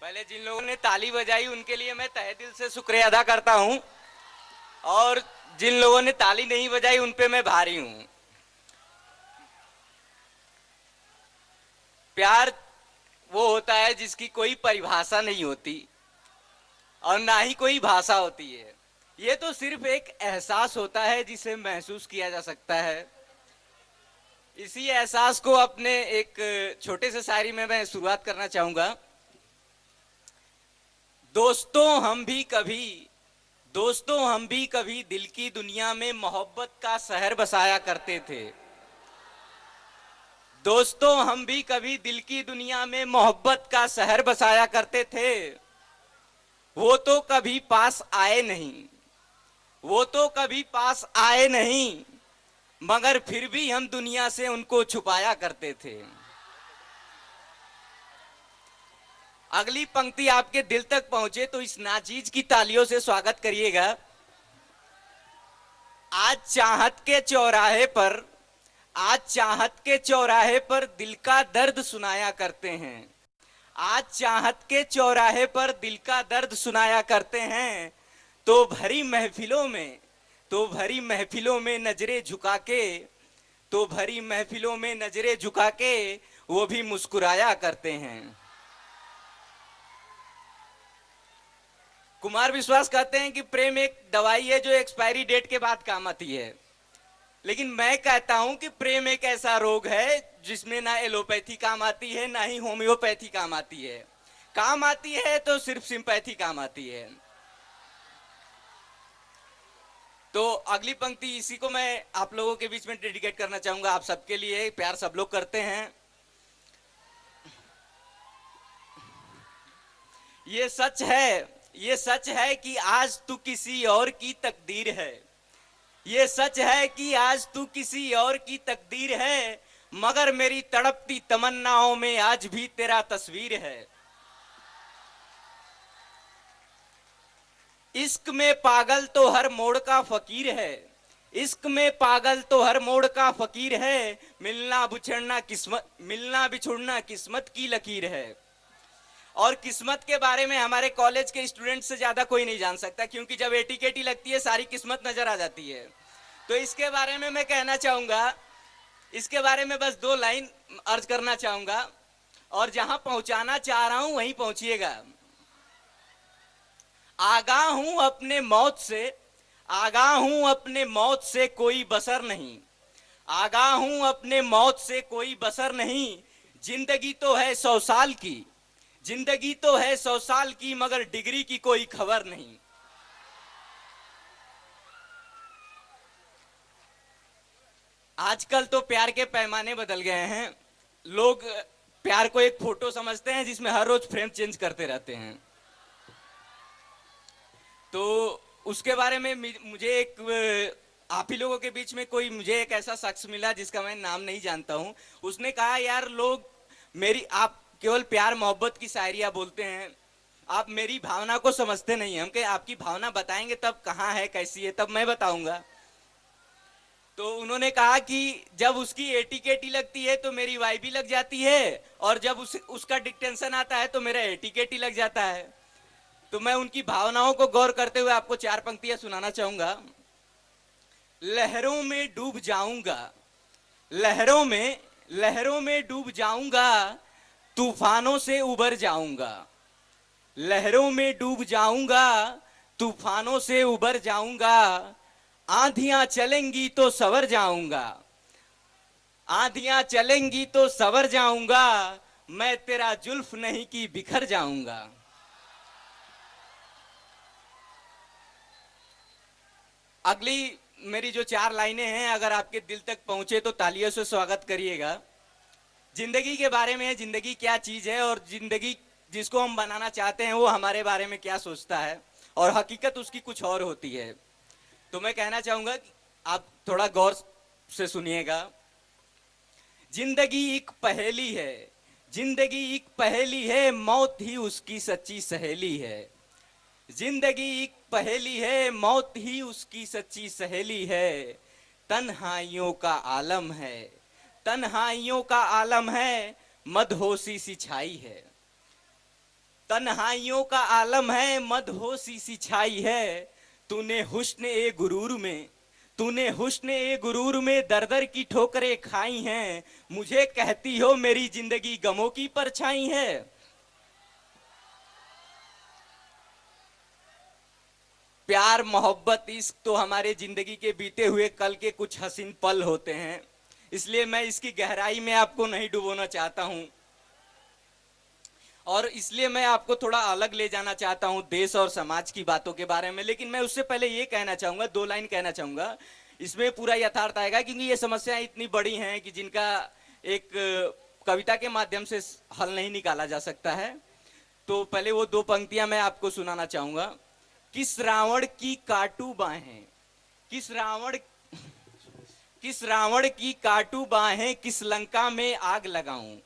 पहले जिन लोगों ने ताली बजाई उनके लिए मैं तहे दिल से शुक्रिया अदा करता हूं, और जिन लोगों ने ताली नहीं बजाई उन पे मैं भारी हूं। प्यार वो होता है जिसकी कोई परिभाषा नहीं होती और ना ही कोई भाषा होती है। ये तो सिर्फ एक एहसास होता है जिसे महसूस किया जा सकता है। इसी एहसास को अपने एक छोटे से शायरी में मैं शुरुआत करना चाहूंगा। दोस्तों हम भी कभी दोस्तों हम भी कभी दिल की दुनिया में मोहब्बत का शहर बसाया करते थे। दोस्तों हम भी कभी दिल की दुनिया में मोहब्बत का शहर बसाया करते थे। वो तो कभी पास आए नहीं, वो तो कभी पास आए नहीं, मगर फिर भी हम दुनिया से उनको छुपाया करते थे। अगली पंक्ति आपके दिल तक पहुंचे तो इस नाचीज की तालियों से स्वागत करिएगा। आज चाहत के चौराहे पर आज चाहत के चौराहे पर दिल का दर्द सुनाया करते हैं। आज चाहत के चौराहे पर दिल का दर्द सुनाया करते हैं। तो भरी महफिलों में तो भरी महफिलों में नजरें झुका के तो भरी महफिलों में नजरें झुका के वो भी मुस्कुराया करते हैं। कुमार विश्वास कहते हैं कि प्रेम एक दवाई है जो एक्सपायरी डेट के बाद काम आती है, लेकिन मैं कहता हूं कि प्रेम एक ऐसा रोग है जिसमें ना एलोपैथी काम आती है ना ही होम्योपैथी काम आती है। काम आती है तो सिर्फ सिंपैथी काम आती है। तो अगली पंक्ति इसी को मैं आप लोगों के बीच में डेडिकेट करना चाहूंगा, आप सबके लिए। प्यार सब लोग करते हैं। ये सच है ये सच है कि आज तू किसी और की तकदीर है। ये सच है कि आज तू किसी और की तकदीर है, मगर मेरी तड़पती तमन्नाओं में आज भी तेरा तस्वीर है। इश्क में पागल तो हर मोड़ का फकीर है। इश्क में पागल तो हर मोड़ का फकीर है। मिलना बिछुड़ना किस्मत की लकीर है। और किस्मत के बारे में हमारे कॉलेज के स्टूडेंट से ज्यादा कोई नहीं जान सकता, क्योंकि जब एटीकेटी लगती है सारी किस्मत नजर आ जाती है। तो इसके बारे में मैं कहना चाहूंगा, इसके बारे में बस 2 लाइन अर्ज करना चाहूंगा, और जहां पहुंचाना चाह रहा हूं वहीं पहुंचिएगा। आगाह हूं अपने मौत से आगाह हूं अपने मौत से कोई बसर नहीं। आगाह हूं अपने मौत से कोई बसर नहीं। जिंदगी तो है 100 साल की जिंदगी तो है 100 साल की, मगर डिग्री की कोई खबर नहीं। आजकल तो प्यार के पैमाने बदल गए हैं। लोग प्यार को एक फोटो समझते हैं जिसमें हर रोज फ्रेम चेंज करते रहते हैं। तो उसके बारे में मुझे आप ही लोगों के बीच में मुझे एक ऐसा शख्स मिला जिसका मैं नाम नहीं जानता हूं। उसने कहा, यार लोग आप केवल प्यार मोहब्बत की शायरियां बोलते हैं, आप मेरी भावना को समझते नहीं। हम कहे आपकी भावना बताएंगे तब, कहाँ है कैसी है तब मैं बताऊंगा। तो उन्होंने कहा कि जब उसकी एटीकेटी लगती है तो मेरी वाई भी लग जाती है, और जब उसका डिक्टेंशन आता है तो मेरा एटीकेटी लग जाता है। तो मैं उनकी भावनाओं को गौर करते हुए आपको 4 पंक्तियां सुनाना चाहूंगा। लहरों में डूब जाऊंगा लहरों में डूब जाऊंगा, तूफानों से उबर जाऊंगा। लहरों में डूब जाऊंगा, तूफानों से उबर जाऊंगा। आंधियां चलेंगी तो सवर जाऊंगा। आंधियां चलेंगी तो सवर जाऊंगा। मैं तेरा जुल्फ नहीं कि बिखर जाऊंगा। अगली मेरी जो 4 लाइनें हैं, अगर आपके दिल तक पहुंचे तो तालियों से स्वागत करिएगा। जिंदगी के बारे में, जिंदगी क्या चीज है और जिंदगी जिसको हम बनाना चाहते हैं वो हमारे बारे में क्या सोचता है, और हकीकत उसकी कुछ और होती है। तो मैं कहना चाहूंगा कि आप थोड़ा गौर से सुनिएगा। जिंदगी एक पहेली है, जिंदगी एक पहेली है, मौत ही उसकी सच्ची सहेली है। जिंदगी एक पहेली है, मौत ही उसकी सच्ची सहेली है। तन्हाइयों का आलम है, तन्हाइयों का आलम है, मदहोशी सी छाई है। तन्हाइयों का आलम है, मदहोशी सी छाई है। तूने हुस्न ए गुरूर में, तूने हुस्न ए गुरूर में दर दर की ठोकरें खाई हैं। मुझे कहती हो मेरी जिंदगी गमों की परछाई है। प्यार मोहब्बत इश्क तो हमारे जिंदगी के बीते हुए कल के कुछ हसीन पल होते हैं, इसलिए मैं इसकी गहराई में आपको नहीं डुबोना चाहता हूं, और इसलिए मैं आपको थोड़ा अलग ले जाना चाहता हूं देश और समाज की बातों के बारे में। लेकिन मैं उससे पहले ये कहना चाहूंगा, 2 लाइन कहना चाहूंगा, इसमें पूरा यथार्थ आएगा, क्योंकि ये समस्याएं इतनी बड़ी हैं कि जिनका एक कविता के माध्यम से हल नहीं निकाला जा सकता है। तो पहले वो 2 पंक्तियां मैं आपको सुनाना चाहूंगा। किस रावण की काटू बाहें, किस रावण की काटू बाहें, किस लंका में आग लगाऊं।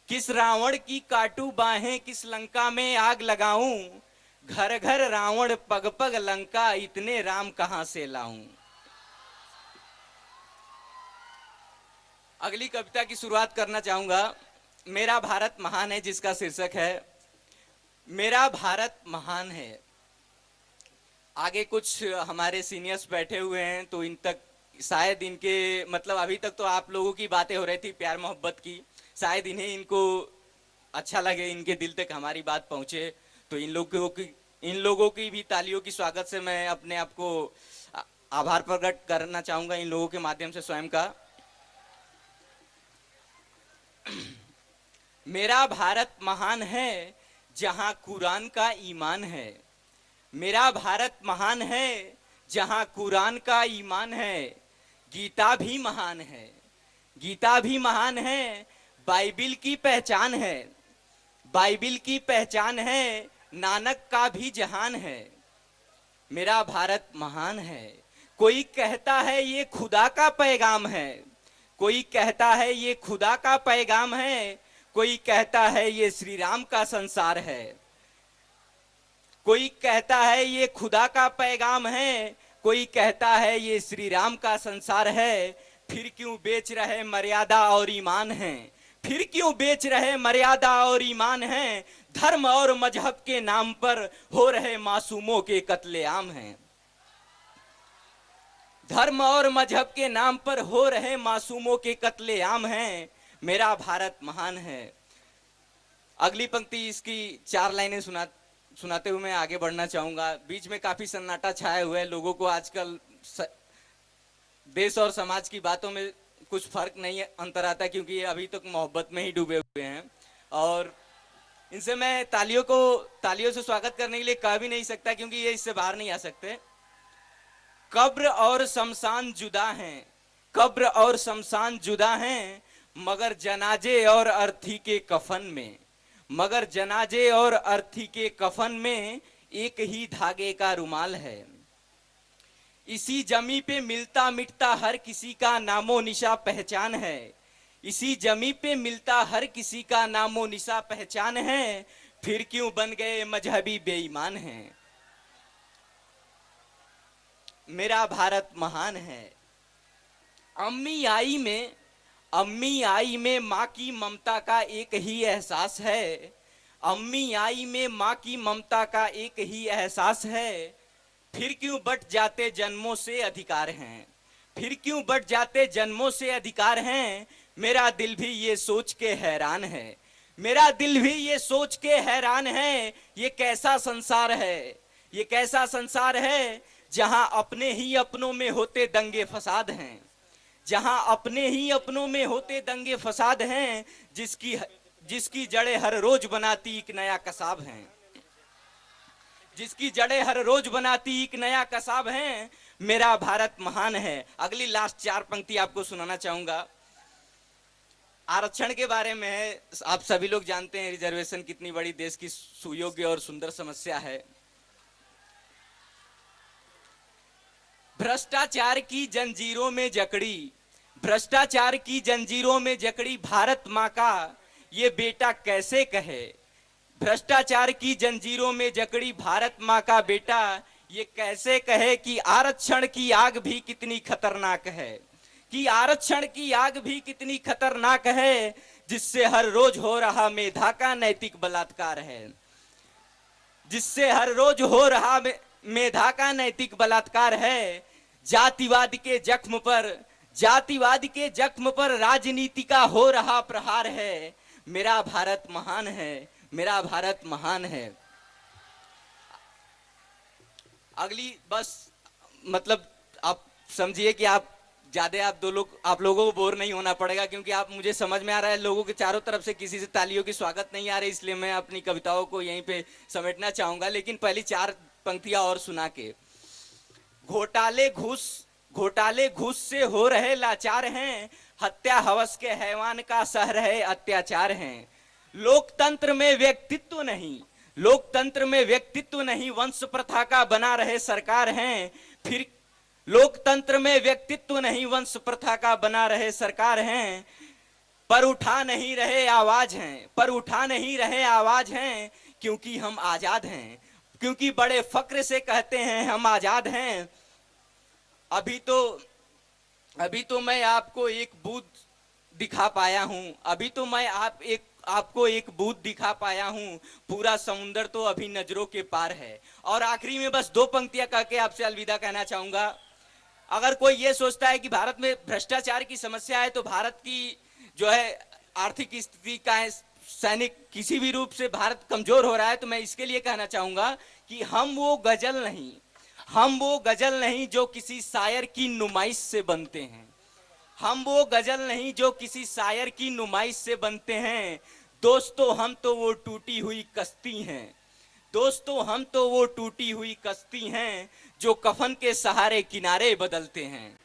किस रावण की काटू बाहें, किस लंका में आग लगाऊं। घर घर रावण पग पग लंका, इतने राम कहां से लाऊं। अगली कविता की शुरुआत करना चाहूंगा। मेरा भारत महान है, जिसका शीर्षक है मेरा भारत महान है। आगे कुछ हमारे सीनियर्स बैठे हुए हैं, तो इन तक शायद इनके मतलब अभी तक तो आप लोगों की बातें हो रही थी प्यार मोहब्बत की, शायद इनको अच्छा लगे, इनके दिल तक हमारी बात पहुंचे। तो इन लोगों की भी तालियों की स्वागत से मैं अपने आप को आभार प्रकट करना चाहूंगा इन लोगों के माध्यम से स्वयं का। मेरा भारत महान है, जहां कुरान का ईमान है। मेरा भारत महान है, जहां कुरान का ईमान है। गीता भी महान है, गीता भी महान है। बाइबिल की पहचान है, बाइबिल की पहचान है। नानक का भी जहान है। मेरा भारत महान है। कोई कहता है ये खुदा का पैगाम है, कोई कहता है ये खुदा का पैगाम है। कोई कहता है ये श्री राम का संसार है। कोई कहता है ये खुदा का पैगाम है, कोई कहता है ये श्री राम का संसार है। फिर क्यों बेच रहे मर्यादा और ईमान है, फिर क्यों बेच रहे मर्यादा और ईमान है। धर्म और मजहब के नाम पर हो रहे मासूमों के कत्लेआम हैं। धर्म और मजहब के नाम पर हो रहे मासूमों के कत्लेआम हैं। मेरा भारत महान है। अगली पंक्ति, इसकी 4 लाइनें सुनाते हुए मैं आगे बढ़ना चाहूंगा। बीच में काफी सन्नाटा छाया हुआ है, लोगों को आजकल देश और समाज की बातों में कुछ फर्क नहीं अंतर आता, क्योंकि ये अभी तक मोहब्बत में ही डूबे हुए हैं। और इनसे मैं तालियों से स्वागत करने के लिए कह भी नहीं सकता, क्योंकि ये इससे बाहर नहीं आ सकते। कब्र और शमशान जुदा हैं, कब्र और शमशान जुदा हैं, मगर जनाजे और अर्थी के कफन में, मगर जनाजे और अर्थी के कफन में एक ही धागे का रुमाल है। इसी जमी पे मिलता मिटता हर किसी का नामो निशा पहचान है। इसी जमी पे मिलता हर किसी का नामो निशा पहचान है। फिर क्यों बन गए मजहबी बेईमान हैं। मेरा भारत महान है। अम्मी आई में माँ की ममता का एक ही एहसास है। अम्मी आई में माँ की ममता का एक ही एहसास है। फिर क्यों बट जाते जन्मों से अधिकार हैं, फिर क्यों बट जाते जन्मों से अधिकार हैं। मेरा दिल भी ये सोच के हैरान है, मेरा दिल भी ये सोच के हैरान है। ये कैसा संसार है, ये कैसा संसार है, जहां अपने ही अपनों में होते दंगे फसाद हैं, जहां अपने ही अपनों में होते दंगे फसाद हैं। जिसकी जड़ें हर रोज बनाती एक नया कसाब हैं, जिसकी जड़ें हर रोज बनाती एक नया कसाब हैं। मेरा भारत महान है। अगली लास्ट 4 पंक्ति आपको सुनाना चाहूंगा। आरक्षण के बारे में है। आप सभी लोग जानते हैं रिजर्वेशन कितनी बड़ी देश की सुयोग्य और सुंदर समस्या है। भ्रष्टाचार की जंजीरों में जकड़ी, भ्रष्टाचार की जंजीरों में जकड़ी भारत माँ का ये बेटा कैसे कहे। भ्रष्टाचार की जंजीरों में जकड़ी भारत माँ का बेटा ये कैसे कहे कि आरक्षण की आग भी कितनी खतरनाक है, कि आरक्षण की आग भी कितनी खतरनाक है, जिससे हर रोज हो रहा मेधा का नैतिक बलात्कार है, जिससे हर रोज हो रहा मेधा का नैतिक बलात्कार है। जातिवाद के जख्म पर, जातिवाद के जख्म पर राजनीति का हो रहा प्रहार है। मेरा भारत महान है, मेरा भारत महान है। अगली बस मतलब आप समझिए कि आप ज्यादा आप लोगों को बोर नहीं होना पड़ेगा, क्योंकि आप मुझे समझ में आ रहा है लोगों के चारों तरफ से किसी से तालियों की स्वागत नहीं आ रही, इसलिए मैं अपनी कविताओं को यहीं पे समेटना चाहूंगा। लेकिन पहली 4 पंक्तियां और सुना के। घोटाले घूस से हो रहे लाचार हैं, हत्या हवस के हैवान का सह रहे अत्याचार हैं। लोकतंत्र में व्यक्तित्व नहीं, लोकतंत्र में व्यक्तित्व नहीं, वंश प्रथा का बना रहे सरकार हैं। फिर लोकतंत्र में व्यक्तित्व नहीं, वंश प्रथा का बना रहे सरकार हैं। पर उठा नहीं रहे आवाज हैं, पर उठा नहीं रहे आवाज हैं, क्योंकि हम आजाद हैं, क्योंकि बड़े फक्र से कहते हैं हम आजाद हैं। अभी तो मैं आपको एक बूथ दिखा पाया हूं, अभी तो मैं आपको एक बूथ दिखा पाया हूं, पूरा समुंदर तो अभी नजरों के पार है। और आखिरी में बस 2 पंक्तियां कह के आपसे अलविदा कहना चाहूंगा। अगर कोई ये सोचता है कि भारत में भ्रष्टाचार की समस्या है, तो भारत की जो है आर्थिक स्थिति का है, सैनिक किसी भी रूप से भारत कमजोर हो रहा है, तो मैं इसके लिए कहना चाहूंगा कि हम वो गजल नहीं जो किसी शायर की नुमाइश से बनते हैं। हम वो गजल नहीं जो किसी शायर की नुमाइश से बनते हैं। दोस्तों हम तो वो टूटी हुई कश्ती हैं, दोस्तों हम तो वो टूटी हुई कश्ती हैं, जो कफन के सहारे किनारे बदलते हैं।